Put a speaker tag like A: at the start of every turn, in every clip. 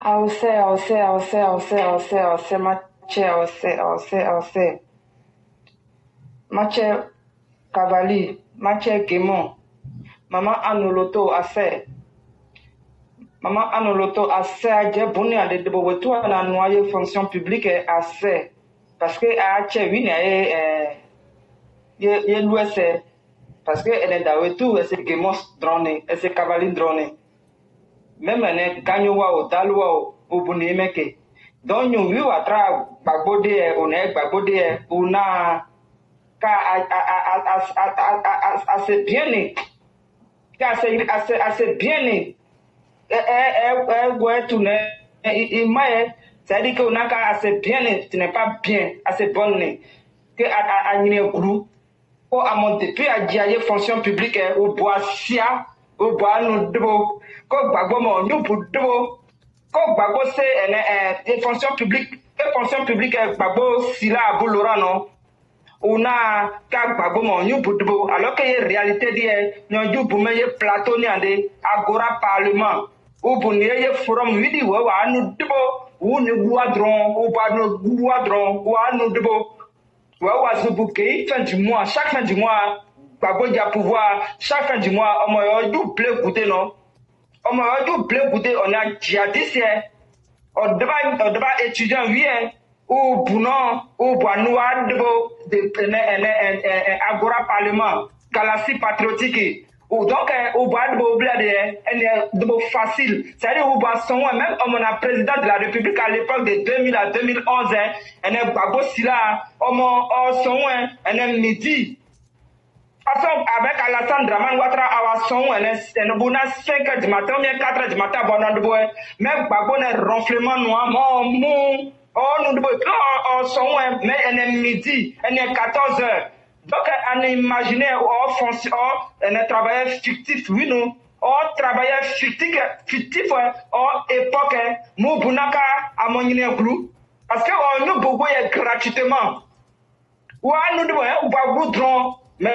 A: Ose, Mache Cavali, Mache Guémon, Maman Anoloto Ase, Maman Anoloto Ase, Adje Bouni a de Bobotou à la noyée fonction publique Ase, parce que Ache Wine ye l'ouest, parce que elle est d'Awetou, elle c'est Guémon drone, elle c'est Cavali drone. Même elle est Gagnoua ou Daloua ou Bouni. Donc, nous vivons à travers Babodé, on est Babodé, on a assez bien né, assez bien né, il m'a c'est-à-dire qu'on a assez bien né, ce n'est pas bien, assez bon né, que à une groupe, pour à monter, puis à dire fonction publique, au bois sia, au bois nous deux, comme Babomon, nous pour deux. Comme Babo c'est fonction publique Babo Sila Aboulorano, on a qu'à Babo mon Boudbo, alors qu'il y a réalité dit, nous boumé plateau niande, Agora Parlement, ou bonnier forum vidéo, ou à nous debo, ou nous boidrons, ou pas nous boidrons, ou à nous debo, ou à ce bouquet, fin du mois, chaque fin du mois, Babo y a pouvoir, chaque fin du mois, on m'a double goûter non. On m'a double goûter, on a djihadiste, on devait étudiant bien, ou Bounon, ou Boanoua, de Agora Parlement, Galassie patriotique, ou donc, au Boanoua, de facile. C'est-à-dire, au Boisson, même on a président de la République à l'époque de 2000 à 2011, on est Babo Sila, on est midi. Façon avec Alassane Draman Ouattara Awasson, elle est 5h du matin, ou bien 4h du matin, même Babo est ronflement noir, nous mais elle est midi, elle est 14h. Donc, on a imaginé, on a travaillé fictif, oui, nous, on travaillait fictif, époque, nous, Bounaka, à mon inéglou, parce que nous, beaucoup gratuitement. Ou à nous, ou mais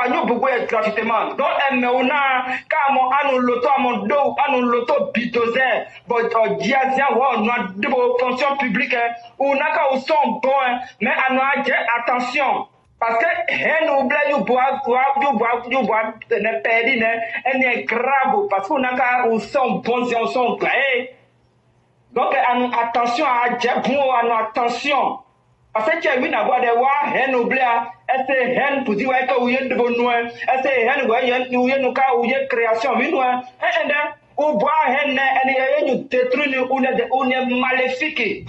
A: nous beaucoup gratuitement. Donc, on a, car on loto, on loto bidozé, diazien, on a de fonction publique, on a qu'à son bon, mais on a attention. Parce que, nous oublie, nous bois, ne perdu, elle est grave, parce qu'on a qu'à son bon, on son gaé. Donc, attention à Djabou, attention. Parce que tu as vu d'avoir des voix, hen oublia, est-ce hen pour dire que vous êtes de bon noix, est-ce hen ou yen cas ou yen création, oui, noix, ou bois hen, et nous détruire ou est maléfique,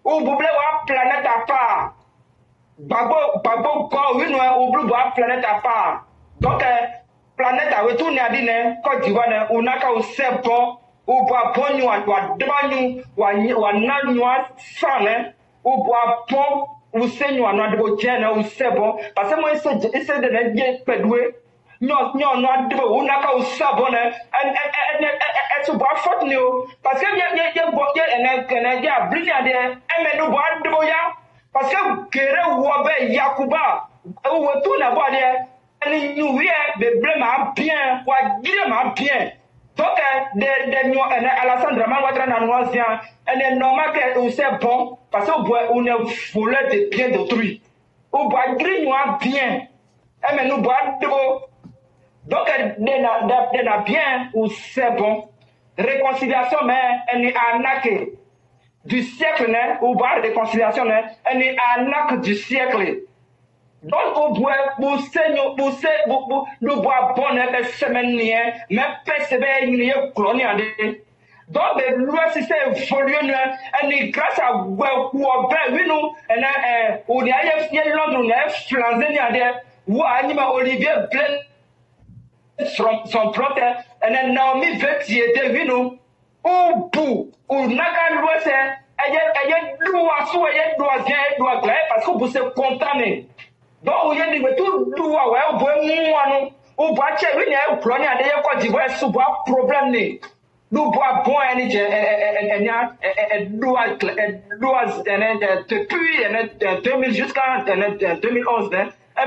A: ou vous voulez voir planète à part. Babo, quoi, oui, noix, ou bleu bois planète à part. Donc, planète à retourner à dîner, Côte d'Ivoire, ou n'a qu'à aussi bon, ou bois bon, ou nan, sans, ou bois bon, ou seigneur, ou c'est bon, parce que moi, essaie de ne bien pédouer, non, ou n'a qu'à aussi bon, et bois faute, parce que il y a brillant, mais nous bois de boya, parce que Kere Wabe Yakuba, ou tout là-bas, et nous, des blêmes bien, ou bien. Donc, Alassane Draman Ouattara Nouazien, elle est normal que c'est bon, parce qu'on est volé de biens d'autrui. On boit grignoir bien. Mais nous boit de beau. Donc, elle a bien ou c'est bon. Réconciliation, mais elle est arnaque du siècle, ou boit réconciliation, elle est arnaque du siècle. Donc, au bois, nous bois bon, semaine, mais persévère, il y a cloné. Donc, le loi, si c'est évolué, elle est grâce à Wabé, oui, nous, on y a Londres, on a flanzé, ou à Olivier plein son propre, elle est Naomi Vetier, oui, nous, ou pour, ou n'a loi, c'est, elle est loi, soit elle doit gagner, parce que vous êtes condamné. Donc, vous avez dit que tout le monde est ou boire chez lui, il plonge à des Côte d'Ivoire sous problème. Nous bois bon, depuis 2000 jusqu'à 2011,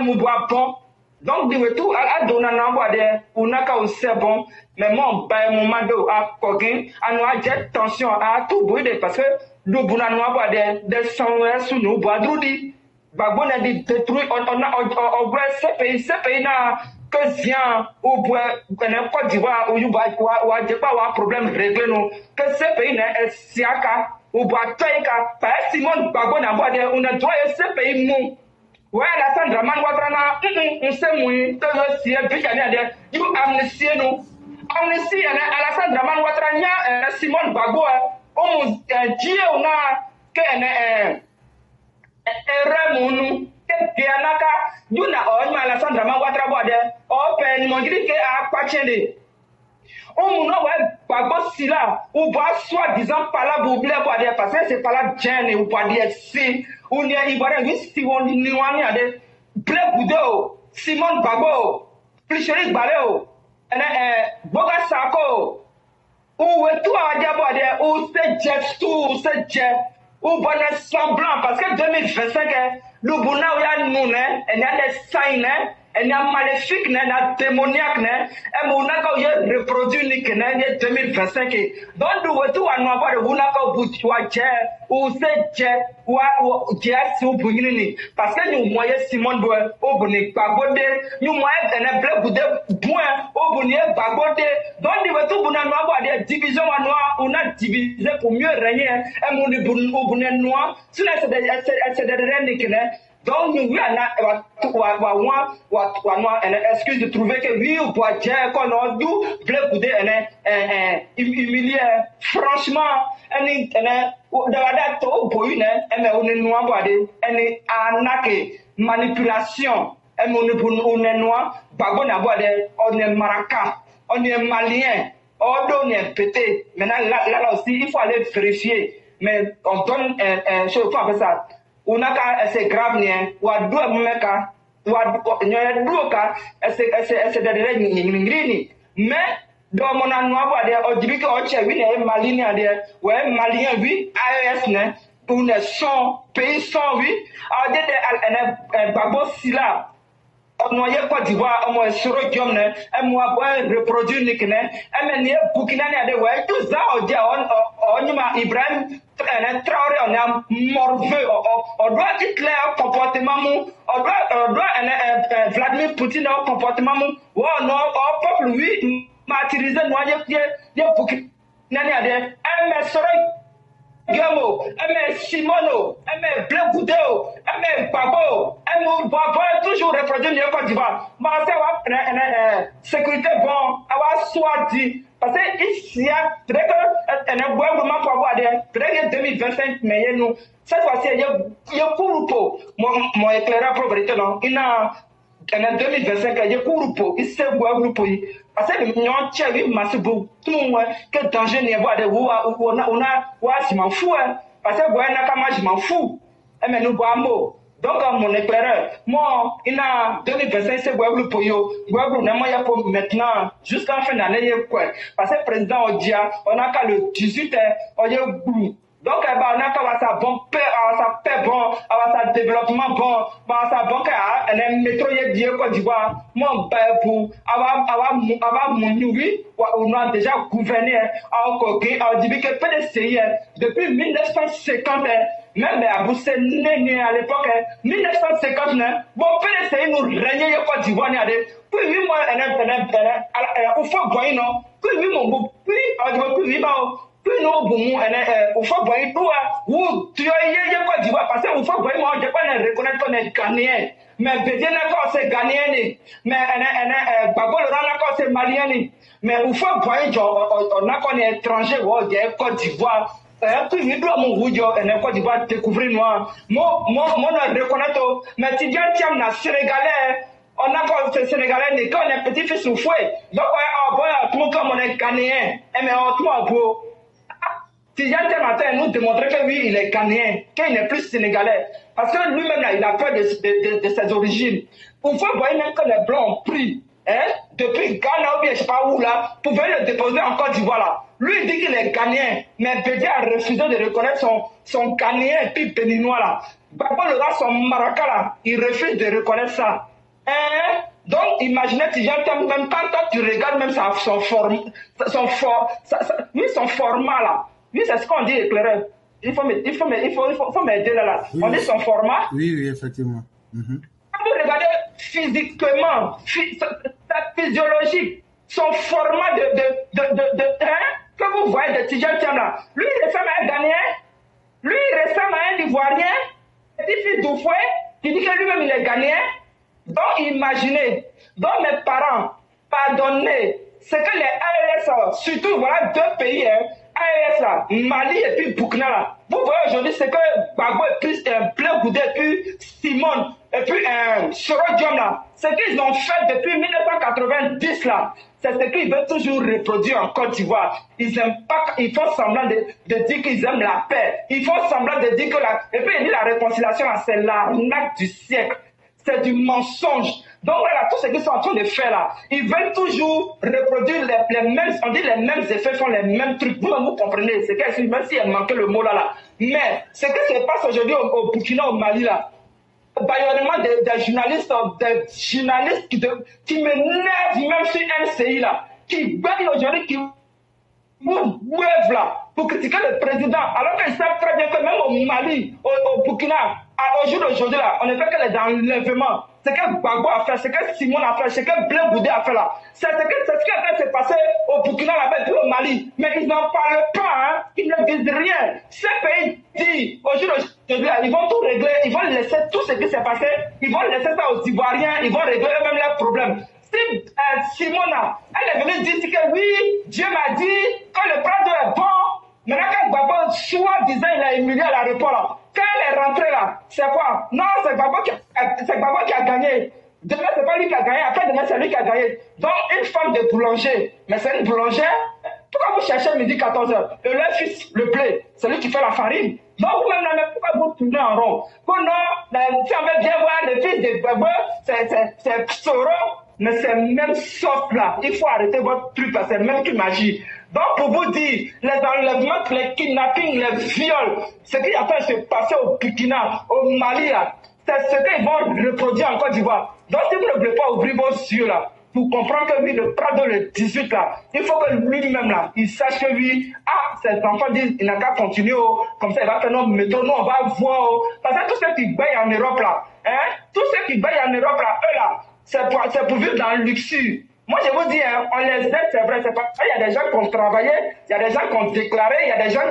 A: nous bois bon, Donc, du retour, à donner un envoi de, ou n'a qu'à c'est bon, mais mon, ben, mon mando, à Kogin, à nous, à jet tension, à tout brûler, parce que, nous, bouna, nous, à des sangs sous nous, bois droudi. Babon a dit détruit, on a, au vrai, ces pays, là, que Zian, ou bois, Côte d'Ivoire, ou Yuba, ou un problème réglé, nous, que ces pays, là, Siaka, ou bois, Taïka, par Simon, Babon a bois de, on a droit, ces pays, mou. Ouais, la Sandra Man Watrana, on sait mouiller, que je suis un picanade, you amnesty, nous. Amnesty, à la Sandra Man Watrana, Simon Bago, on dit, on a, que Ramunu, que Pianaka, you na on, la Sandra Man Watrabode, open, mon gris, à Pachende. On n'a pas de sila ou pas soi-disant pas la bouble pour dire parce que c'est pas la gêne ou pas dire si ou n'y a ivoirien oui si on n'y a de blé boudou Simon Babo Plicherik Baleo Boga Sako ou tout à dire ou c'est Jeff tout c'est Jeff ou bon semblant parce que 2025 le bouna ou ya nous et y a des signes et y a maléfique y a démoniaque et mon naka y reproduit ni que y 2025 donc du tout à nous avoir de naka au bout ou c'est ou si ou ni parce que nous moyen Simon doit au bonnet bagode nous moyen un blé boudé point au bonnet bagode donc du tout bouna nous avoir des divisions à noir on a divisé pour mieux régner et mon au bonnet noir c'est des reines qui donc, nous, on a une excuse de trouver que oui, ou pas dire qu'on a dû humilier. Franchement, on est manipulation, on est noir, on est maraca, on est malien, on est pété. Maintenant, là aussi, il faut aller vérifier. Mais on donne un chose pour faire ça. Unaka c'est grave nie wa do meka wa nyoya do ka ese de ngrini mais do mona no abo de ojibike o che wi ne malini ade we malien wi AES ne pour ne son pays son wi a de ene babo sila on y Côte d'Ivoire on soro diom ne e mo abo reproduire ni kene e me ne Burkina ne ade we tout ça o dia on nyima Ibrahim Traoré on a morveux on doit Hitler comportement mou on doit Vladimir Poutine comportement mou oh non au peuple oui martyrisé noyé ye Burkina ne ade e me soro Gamo, Simono, Blé Goudéo, Babo, Babo, toujours reproduire le Côte d'Ivoire. Mais c'est sécurité bon, avoir soit dit. Parce que ici, il y a très que vraiment pour avoir des 2025, mais nous, cette fois-ci, il y a pour mon éclaireur pauvreté, non, il y a en 2025, il y a pour il s'est groupe. Parce que nous avons massé beaucoup, que danger n'est pas de vous, on a, je m'en fous, parce que vous avez je m'en fous. Mais nous avons donc, mon éclaireur, moi, il a 2025, c'est Guadeloupe pour yo. Guadeloupe, n'a pas pour maintenant, jusqu'en fin d'année, quoi. Parce que le président Odia, on a qu'à le 18, on y a donc, on a qu'à sa bonne paix, sa paix bon, sa développement bon, sa banque, un métro yé Côte d'Ivoire, mon père pour avoir mon nourri, on a déjà gouverné, on dit que PDCI, depuis 1950, même à Boussé, né à l'époque, 1950, bon, PDCI nous régnait Côte d'Ivoire, puis oui, moi, au fond, non, puis oui, mon beau, puis, puis, puis non, bon, au fond, ou tu as Côte d'Ivoire, parce que au fond, moi, je peux reconnaître qu'on est Ghanéen, mais Bédien encore c'est Ghanéen, mais Babo le Rana encore c'est Malien, mais au fond, on a qu'on est étranger, Côte d'Ivoire. Tout le monde mon rougeau et n'importe quoi découvrir noir. Moi, reconnaître, mais tu dis, tiens, na Sénégalais, on a pas ce Sénégalais, mais quand on est petit fils au fouet, donc, tout le monde comme on est Ghanéen, mais on tout beau. Si j'ai un matin, nous démontrer que oui, il est Ghanéen, qu'il n'est plus Sénégalais. Parce que lui-même, là, il a peur de ses origines. Pour voir, même que les Blancs ont pris, depuis Ghana ou bien je sais pas où là, pour venir le déposer en Côte d'Ivoire là. Lui, il dit qu'il est Ghanéen, mais Bédia a refusé de reconnaître son Ghanéen et puis béninois là. Babo le roi, son Maraca là, il refuse de reconnaître ça. Donc, imaginez, même quand toi, tu regardes même son format là. Oui, c'est ce qu'on dit, éclaireur. Il faut m'aider là.
B: Oui,
A: On dit son format.
B: oui, oui, effectivement.
A: Quand vous regardez physiquement, sa physiologie, son format que vous voyez de Tidjane Thiam là, lui, il ressemble à un Ghanéen, lui, il ressemble à un Ivoirien, petit fils d'Oufoué, qui dit que lui-même, il est Ghanéen. Donc, imaginez, donc mes parents, pardonnez, c'est que les AES, surtout, voilà deux pays, AES là, Mali et puis Burkina là. Vous voyez aujourd'hui, c'est que Gbagbo et puis Blé Goudé et puis Simone et puis Soro Diom là, ce qu'ils ont fait depuis 1990 là, c'est ce qu'ils veulent toujours reproduire en Côte d'Ivoire. Ils aiment pas, ils font semblant de dire qu'ils aiment la paix. Ils font semblant de dire que et puis il dit la réconciliation là, c'est l'arnaque du siècle. C'est du mensonge. Donc voilà, tout ce qu'ils sont en train de faire là, ils veulent toujours reproduire les mêmes, on dit les mêmes effets font les mêmes trucs. Vous comprenez, c'est que même s'il a manqué le mot là. Mais ce qui se passe aujourd'hui au Burkina, au Mali là, bâillonnement des journalistes qui m'énervent même sur MCI là, qui baillent aujourd'hui, qui wèvent là, pour critiquer le président, alors qu'ils savent très bien que même au Mali, au Burkina, au jour d'aujourd'hui là, on ne fait que les enlèvements. C'est ce que Gbagbo a fait, c'est ce que Simon a fait, c'est ce que Blé Goudé a fait là. C'est ce qui est en train de se passer au Burkina là-bas et puis au Mali. Mais ils n'en parlent pas, hein. Ils ne disent rien. Ces pays disent, au jour d'aujourd'hui là, ils vont tout régler, ils vont laisser tout ce qui s'est passé, ils vont laisser ça aux Ivoiriens, ils vont régler eux-mêmes leurs problèmes. Si Simona, elle est venue dire que oui, Dieu m'a dit que le Prado est bon. Maintenant, quand Gbagbo, soi-disant, il a humilié à l'aéroport là, quand elle est rentrée là, c'est quoi? Non, c'est Gbagbo qui a gagné. Demain, c'est pas lui qui a gagné. Après, demain, c'est lui qui a gagné. Donc, une femme de boulanger, mais c'est une boulangère. Pourquoi vous cherchez midi 14h? Et leur fils, le blé, c'est lui qui fait la farine. Donc, vous-même, pourquoi vous tournez en rond? Pour non, si on veut bien voir le fils de Gbagbo, c'est Soro. Mais c'est même sauf là. Il faut arrêter votre truc là, c'est même que magie. Donc pour vous dire, les enlèvements, les kidnappings, les viols, ce qui est en train de se passer au Burkina, au Mali là, c'est ce qu'ils vont reproduire en Côte d'Ivoire. Donc si vous ne voulez pas ouvrir vos yeux là, pour comprendre que lui, le Prado, le 18 là, il faut que lui-même là, il sache que lui, ses enfants disent, il n'a qu'à continuer, comme ça il va faire notre métro, nous on va voir, parce que tous ceux qui baillent en Europe là, tous ceux qui baillent en Europe là, eux là, c'est pour vivre dans le luxure. Moi, je vous dis, on les aide, c'est vrai, c'est pas. Il y a des gens qui ont travaillé, il y a des gens qui ont déclaré, il y a des gens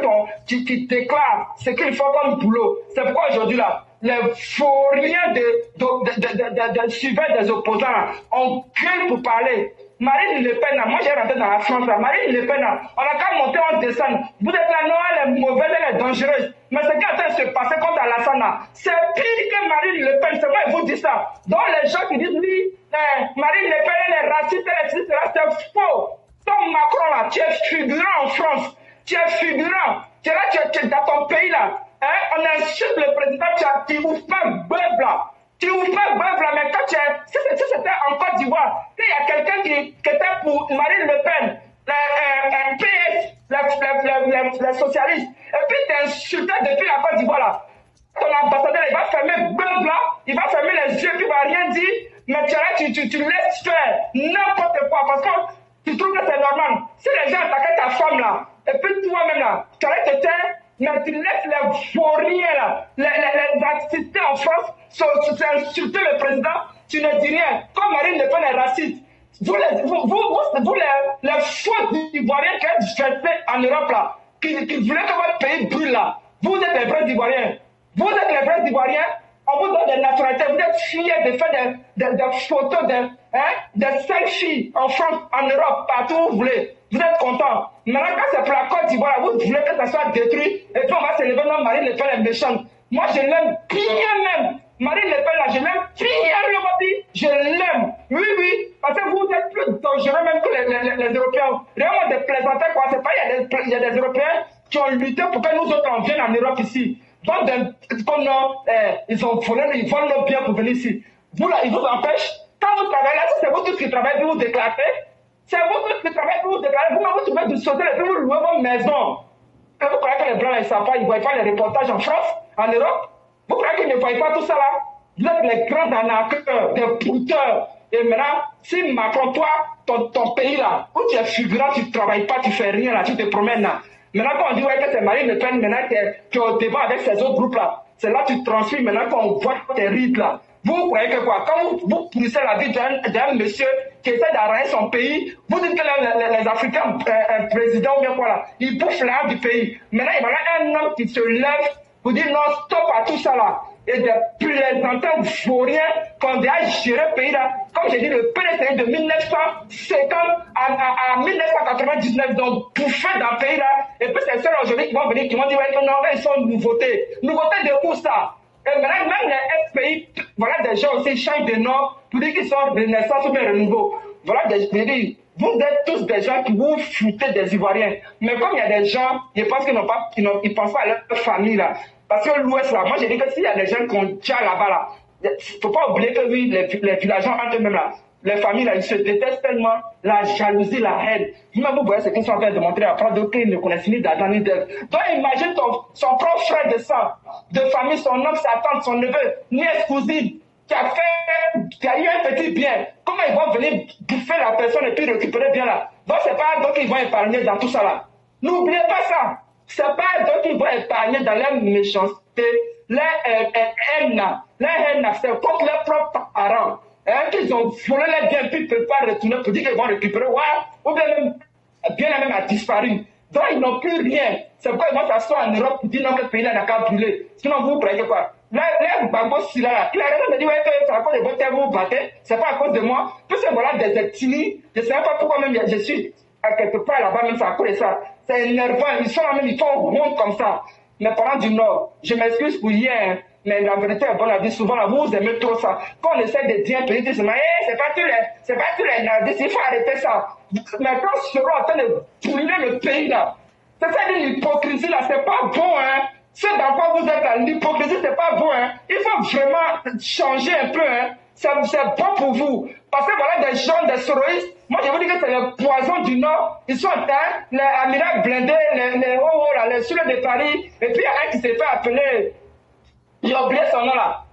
A: qui déclarent ce qu'il faut comme boulot. C'est pourquoi aujourd'hui, là, les vauriens de suivre des opposants, là, on gueule pour parler. Marine Le Pen, moi j'ai rentré dans la France, là. Marine Le Pen, on a qu'à monter, on descend. Vous êtes là, non, elle est mauvaise, elle est dangereuse. Mais ce qui est en train de se passer contre Alassane, c'est pire que Marine Le Pen, c'est moi qui vous dis ça. Donc les gens qui disent, oui, Marine Le Pen, elle est raciste, elle est raciste, c'est faux. Tom Macron, là, tu es figurant en France. Tu es figurant. Tu es là, tu es dans ton pays, là. On insulte le président, tu ouvres pas bœuf, là. Tu ouvres pas bœuf, là, mais quand si c'était en Côte d'Ivoire, il y a quelqu'un qui était pour Marine Le Pen, PS, les socialistes, et puis tu es insulté depuis la Côte d'Ivoire, là. Ton ambassadeur, il va fermer bœuf, là, il va fermer les yeux, puis il va rien dire, mais tu es là, tu laisses faire n'importe quoi, parce que tu trouves que c'est normal. Si les gens attaquaient ta femme, là, et puis toi-même, là, tu allais te taire, mais tu laisses les vauriens, là, les assister en France, insulter le président, tu ne dis rien. Comme Marine Le Pen est raciste, vous les faux Ivoiriens qui êtes fait en Europe, là, qui voulaient que votre pays brûle, là, vous êtes les vrais Ivoiriens. Vous êtes les vrais Ivoiriens, on vous donne des nationalités, vous êtes fiers de faire des photos, des selfies en France, en Europe, partout où vous voulez. Vous êtes contents. Maintenant, quand c'est pour la Côte d'Ivoire, vous voulez que ça soit détruit, et puis on va se lever, non, Marine Le Pen est méchante. Moi, je l'aime bien même. Marine Le Pen, là, je l'aime bien, je l'aime. Oui, oui, parce que vous êtes plus dangereux même que les Européens. Vraiment, des plaisantins, quoi. C'est pas, il y a des Européens qui ont lutté pour que nous autres, on vienne en Europe ici. Donc, comme ils ont volé, ils volent nos biens pour venir ici. Vous, là, ils vous empêchent. Quand vous travaillez là, c'est vous tous qui travaillez, vous vous déclarez. C'est vous tous qui travaillez, vous vous déclarez. Vous, vous trouvez du sauter, et puis vous louez vos maisons. Et vous croyez que les Blancs, ils ne savent pas, ils ne voient pas les reportages en France, en Europe? Vous croyez qu'ils ne voient pas tout ça là? Vous êtes les grands arnaqueurs, des brouteurs. Et maintenant, si Macron, toi, ton pays là, où tu es figurant, tu ne travailles pas, tu ne fais rien là, tu te promènes là. Maintenant, quand on dit ouais, que c'est Marine Le Pen, maintenant tu es au débat avec ces autres groupes là, c'est là que tu transfères maintenant qu'on voit tes rides là. Vous croyez que quoi? Quand vous poussez la vie d'un monsieur qui essaie d'arranger son pays, vous dites que les Africains, un président ou bien quoi là, ils bouffent l'air du pays. Maintenant, il y a un homme qui se lève pour dire non, stop à tout ça là. Et des plaisantins vauriens qu'on a géré le pays là. Comme j'ai dit, le PDC de 1950 à 1999, donc bouffé dans le pays là. Et puis c'est ceux aujourd'hui qui vont venir, qui vont dire ouais, non, ils sont nouveautés. Nouveautés de où ça? Et maintenant, même les pays, voilà des gens aussi changent de nom pour dire qu'ils sont renaissance ou bien renouveau. Voilà des gens. Vous êtes tous des gens qui vous foutez des Ivoiriens. Mais comme il y a des gens, je pense qu'ils ils pensent pas à leur famille là. Parce que l'Ouest là, moi j'ai dit que s'il y a des gens qui ont déjà là-bas là, il ne faut pas oublier que oui, les villageois entre eux-mêmes là, les familles là, ils se détestent tellement, la jalousie, la haine. Vous-même vous voyez ce qu'ils sont en train de montrer après, d'autres ils ne connaissent ni d'Adam ni d'Ève. Donc imagine son propre frère de sang, de famille, son oncle, sa tante, son neveu, nièce, cousine, qui a eu un petit bien. Comment ils vont venir bouffer la personne et puis récupérer bien là? Donc c'est pas donc ils vont épargner dans tout ça là. N'oubliez pas ça. C'est pas donc ils vont épargner dans leur méchanceté, leur haine. Leur haine, c'est contre leurs propres parents. Hein, qu'ils ont volé les biens, puis ils ne peuvent pas retourner pour dire qu'ils vont récupérer. Ouais, ou bien même a disparu. Donc ils n'ont plus rien. C'est pourquoi ils vont s'asseoir en Europe pour dire non, que le pays n'a qu'à brûler. Sinon vous croyez quoi? Les Gbagbo si là, il a raison de dire ouais, que c'est à cause de votre terre vous vous battez, c'est pas à cause de moi. Parce que voilà des ethnies, je ne sais même pas pourquoi même je suis à quelque part là-bas, même c'est à cause de ça. C'est énervant, ils sont là même, ils font honte comme ça. Mes parents du Nord, je m'excuse pour hier, mais la vérité est bonne à dire souvent là, vous aimez trop ça. Quand on essaie de dire un pays, c'est pas tous les nordistes, il faut arrêter ça. Mais quand je suis en train de brûler le pays là, c'est ça l'hypocrisie là, c'est pas bon hein. Ce dans quoi vous êtes là, l'hypocrisie c'est pas bon hein. Il faut vraiment changer un peu hein. C'est bon pour vous. Parce que voilà des gens, des terroristes, moi je vous dis que c'est le poison du Nord. Ils sont en train, les amirats blindés, les soulets de Paris, et puis il y a un qui s'est fait appeler, j'ai oublié son nom là,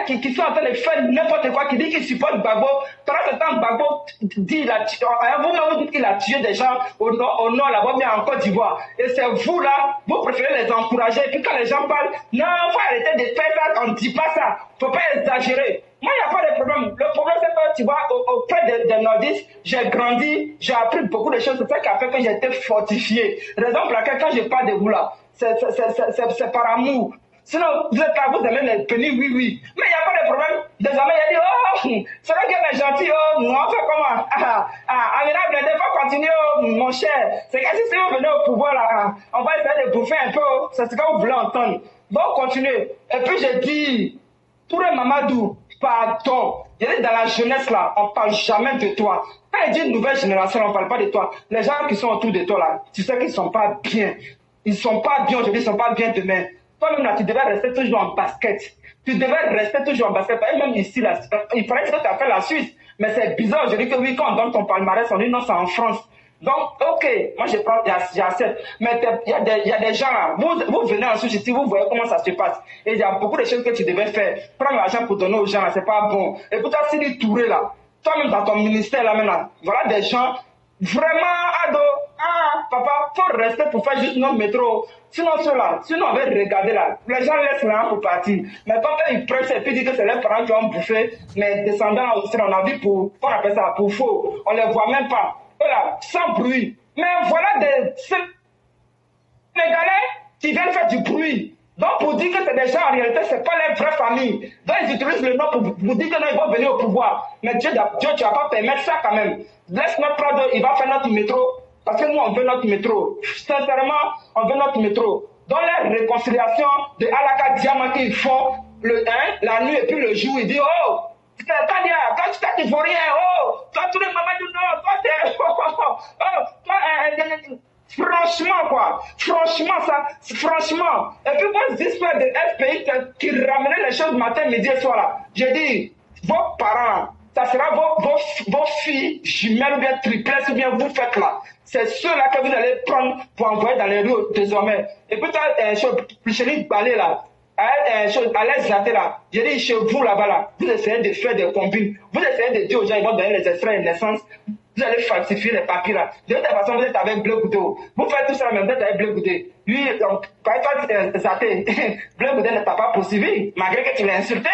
A: qui sont en train de faire n'importe quoi, qui dit qu'il supporte Gbagbo. Pendant ce temps, Gbagbo dit vous dites qu'il a tué des gens au nord là-bas, mais en Côte d'Ivoire. Et c'est vous là, vous préférez les encourager. Et puis quand les gens parlent, non, il faut arrêter de faire ça, on ne dit pas ça. Il ne faut pas exagérer. Moi, il n'y a pas de problème. Le problème, c'est que, tu vois, auprès des nordistes, j'ai grandi, j'ai appris beaucoup de choses. C'est ça qui a fait que j'ai été fortifié. Raison pour laquelle, quand je parle de vous là, c'est par amour. Sinon, vous êtes là, vous aimez les pénis, oui. Mais il n'y a pas de problème. Désormais, il a dit, oh, c'est vrai qu'elle est gentille, oh, on fait comment? Amina Blende, il faut continuer, oh, mon cher. C'est que si vous venez au pouvoir là, on va essayer de bouffer un peu, c'est ce que vous voulez entendre. Donc, continuez. Et puis, j'ai dit, Touré Mamadou, pardon. Je dis, dans la jeunesse là, on ne parle jamais de toi. Quand il dit nouvelle génération, on ne parle pas de toi. Les gens qui sont autour de toi là, tu sais qu'ils ne sont pas bien. Ils ne sont pas bien aujourd'hui, ils ne sont pas bien demain. Toi-même là, tu devais rester toujours en basket. Tu devais rester toujours en basket. Et même ici, là, il paraît que tu as fait la Suisse. Mais c'est bizarre, je dis que oui, quand on donne ton palmarès, on dit non, c'est en France. Donc, ok, moi j'accepte. Mais il y a des gens là, vous venez en Suisse ici, vous voyez comment ça se passe. Et il y a beaucoup de choses que tu devais faire. Prendre l'argent pour donner aux gens là, c'est pas bon. Et pour toi, Sidi Touré là, toi-même dans ton ministère là maintenant, voilà des gens vraiment ado. Papa, faut rester pour faire juste notre métro. Sinon, on va regarder là. Les gens laissent là pour partir. Mais quand ils prennent et puis disent que c'est les parents qui ont bouffé, mais descendant là aussi, on a vu pour appeler ça pour faux. On les voit même pas. Voilà, sans bruit. Mais voilà des Sénégalais qui viennent faire du bruit. Donc pour dire que c'est des gens en réalité, c'est pas leur vraie famille. Donc ils utilisent le nom pour dire que non, ils vont venir au pouvoir. Mais Dieu tu vas pas permettre ça quand même. Laisse notre Prado, il va faire notre métro. Parce que nous, on veut notre métro. Sincèrement, on veut notre métro. Dans la réconciliation de Alaka Diamant qu'ils font la nuit et puis le jour, ils disent, oh, quand tu t'as dit rien, oh, toi, tous les mamans du Nord, toi, franchement, quoi. Franchement. Et puis, moi, cette histoire de FPI qui ramenait les choses matin, midi et soir, là. J'ai dit, vos parents, ça sera vos filles jumelles ou bien triplesses ou bien vous faites là. C'est ceux-là que vous allez prendre pour envoyer dans les rues désormais. Et puis, je Balé là. À l'aise Zaté là, j'ai dit chez vous là-bas là, vous essayez de faire des combines, vous essayez de dire aux gens ils vont donner les extraits de naissance, vous allez falsifier les papiers là. De toute façon, vous êtes avec Bleu Goudé. Vous faites tout ça, mais vous êtes avec Bleu Goudé. Lui, donc, quand il fait Zaté, Bleu Goudé ne t'a pas poursuivi, malgré que tu l'as insulté.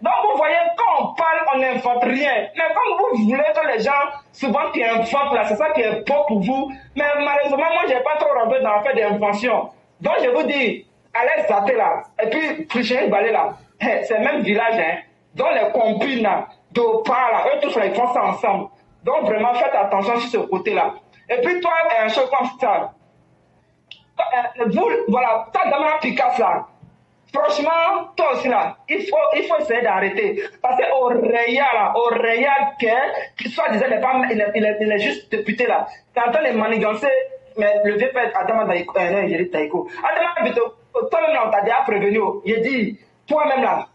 A: Donc vous voyez, quand on parle, on n'invente rien. Mais comme vous voulez que les gens, souvent qui inventent là, c'est ça qui est bon pour vous. Mais malheureusement, moi, je n'ai pas trop rentré dans la fait d'invention. Donc je vous dis, allez Zaté là, et puis Prichény Balé là, c'est le même village, hein, dont les compines là, d'Opa là, eux tous là, ils font ça ensemble. Donc vraiment, faites attention sur ce côté-là. Et puis toi, un chose comme ça, vous, voilà, ta dame Picasso là, franchement, toi aussi là, il faut essayer d'arrêter. Parce qu'au Réal, qui soit disait, il est juste député là, t'es en train de manigancer, mais le vieux père Adama Taïko, Adama Vito, toi-même là, on t'a déjà prévenu, il dit, toi-même là,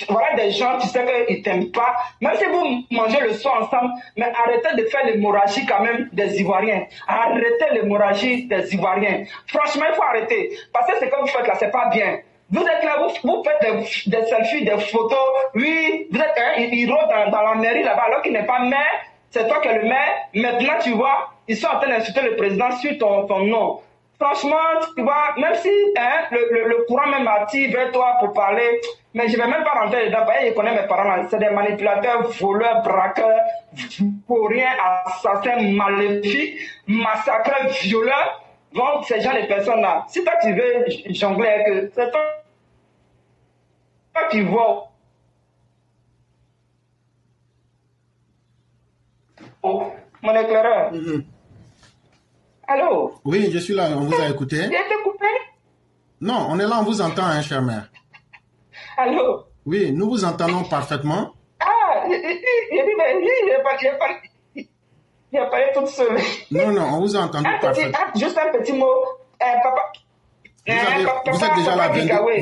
A: voilà des gens, tu sais qu'ils ne t'aiment pas. Même si vous mangez le soir ensemble, mais arrêtez de faire l'hémorragie quand même des Ivoiriens. Arrêtez l'hémorragie des Ivoiriens. Franchement, il faut arrêter. Parce que ce que vous faites là, c'est pas bien. Vous êtes là, vous faites des selfies, des photos. Oui, vous êtes un héros dans la mairie là-bas, alors qu'il n'est pas maire. C'est toi qui es le maire. Maintenant, tu vois, ils sont en train d'insulter le président sur ton nom. Franchement, tu vois, même si le courant même attire vers toi pour parler, mais je ne vais même pas rentrer dedans, parce que je connais mes parents, c'est des manipulateurs, voleurs, braqueurs, vauriens, assassins, maléfiques, massacreurs, violeurs. Donc, ces gens, les personnes-là, si toi tu veux jongler, que c'est toi qui vois mon éclaireur. Allô?
B: Oui, je suis là, on vous a écouté.
A: J'ai été coupé?
B: Non, on est là, on vous entend, hein, chère mère.
A: Allô?
B: Oui, nous vous entendons parfaitement.
A: Ah, il a parlé toute seule.
B: Non, on vous a entendu parfaitement.
A: Juste un petit mot. Papa.
B: Vous êtes déjà à la 22e,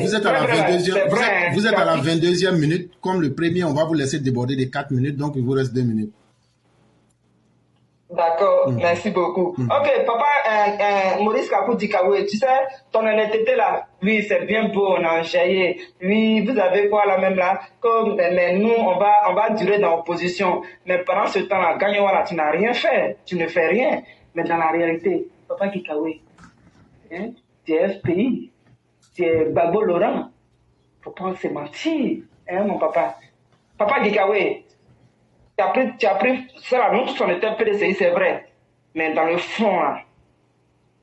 B: vous êtes à la 22e minute. Comme le premier, on va vous laisser déborder de 4 minutes, donc il vous reste 2 minutes.
A: D'accord, merci beaucoup. Ok, papa, Maurice Kakou Dikawe, tu sais, ton honnêteté là, oui, c'est bien beau, on a enchaîné. Oui, vous avez quoi là même là, comme, mais nous, on va durer dans l'opposition. Mais pendant ce temps-là, gagnons là, tu n'as rien fait, tu ne fais rien. Mais dans la réalité, papa Dikawe, hein, tu es FPI, tu es Babo Laurent. Faut pas se mentir, hein, mon papa. Papa Dikawe, tu as pris ça, nous tous on était PDCI, c'est vrai. Mais dans le fond, là,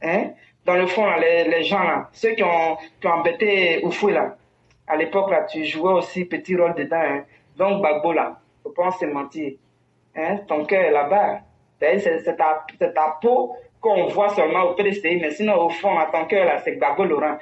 A: hein, dans le fond, là, les gens, là, ceux qui ont embêté Oufoué, là, à l'époque, là, tu jouais aussi petit rôle dedans. Hein. Donc, Bagbo, là, faut pas se mentir. Hein, ton cœur est là-bas. C'est ta peau qu'on voit seulement au PDCI, mais sinon, au fond, là, ton cœur, là, c'est Bagbo Laurent.